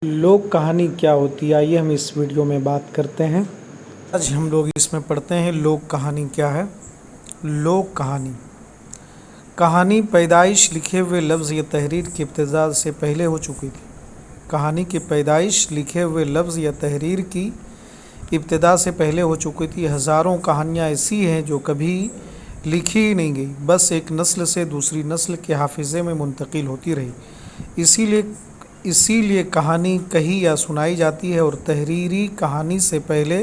लोक कहानी क्या होती है, आइए हम इस वीडियो में बात करते हैं। आज हम लोग इसमें पढ़ते हैं लोक कहानी क्या है। लोक कहानी कहानी पैदाइश लिखे हुए लफ्ज़ या तहरीर की इब्तिदा से पहले हो चुकी थी। कहानी की पैदाइश लिखे हुए लफ्ज़ या तहरीर की इब्तिदा से पहले हो चुकी थी। हज़ारों कहानियाँ ऐसी हैं जो कभी लिखी ही नहीं गई, बस एक नस्ल से दूसरी नस्ल के हाफिज़े में मुंतकिल होती रही। इसीलिए कहानी कही या सुनाई जाती है और तहरीरी कहानी से पहले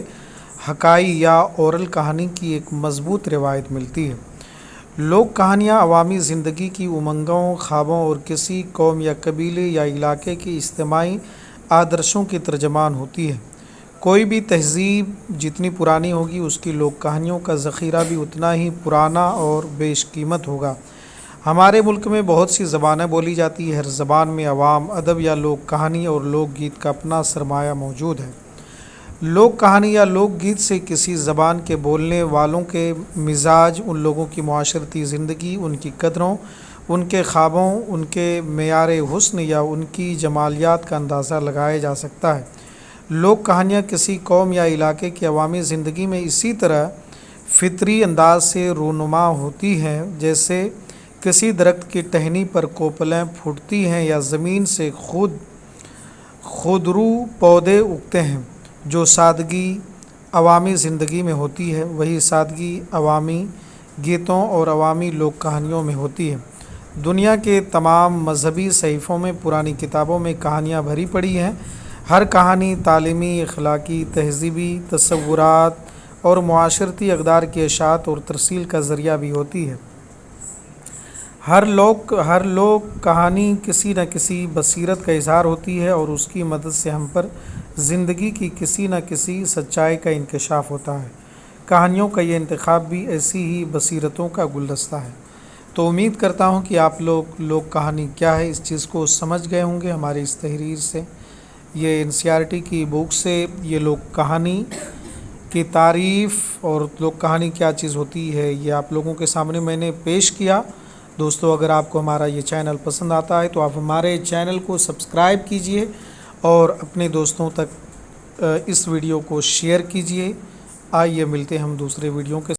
हकाई या ओरल कहानी की एक मज़बूत रिवायत मिलती है। लोक कहानियाँ अवामी ज़िंदगी की उमंगों, ख्वाबों और किसी कौम या कबीले या इलाके के इज्तिमाई आदर्शों की तर्जमान होती है। कोई भी तहज़ीब जितनी पुरानी होगी, उसकी लोक कहानियों का ज़ख़ीरा भी उतना ही पुराना और बेशकीमत होगा। हमारे मुल्क में बहुत सी ज़बानें बोली जाती है। हर ज़बान में अवाम, अदब या लोक कहानी और लोक गीत का अपना सरमाया मौजूद है। लोक कहानी या लोक गीत से किसी ज़बान के बोलने वालों के मिजाज, उन लोगों की मुआशरती ज़िंदगी, उनकी कदरों, उनके ख्वाबों, उनके मेयार हुस्न या उनकी जमालियात का अंदाज़ा लगाया जा सकता है। लोक कहानियाँ किसी कौम या इलाके की अवामी ज़िंदगी में इसी तरह फितरी अंदाज से रूनुमा होती हैं जैसे किसी दरख्त की टहनी पर कोपलें फूटती हैं या ज़मीन से खुदरू पौधे उगते हैं। जो सादगी अवामी ज़िंदगी में होती है, वही सादगी अवामी गीतों और अवामी लोक कहानियों में होती है। दुनिया के तमाम मजहबी सहीफ़ों में, पुरानी किताबों में कहानियाँ भरी पड़ी हैं। हर कहानी तालीमी, अखलाकी, तहज़ीबी तसव्वुरात और मुआशरती अक़दार की इशाअत और तरसील का ज़रिया भी होती है। हर लोक कहानी किसी न किसी बसीरत का इज़हार होती है और उसकी मदद से हम पर ज़िंदगी की किसी न किसी सच्चाई का इंकशाफ होता है। कहानियों का ये इंतखाब भी ऐसी ही बसीरतों का गुलदस्ता है। तो उम्मीद करता हूँ कि आप लोग लोक कहानी क्या है इस चीज़ को समझ गए होंगे हमारी इस तहरीर से। ये एनसीईआरटी की बुक से ये लोक कहानी की तारीफ़ और लोक कहानी क्या चीज़ होती है, ये आप लोगों के सामने मैंने पेश किया। दोस्तों, अगर आपको हमारा ये चैनल पसंद आता है तो आप हमारे चैनल को सब्सक्राइब कीजिए और अपने दोस्तों तक इस वीडियो को शेयर कीजिए। आइए मिलते हैं हम दूसरे वीडियो के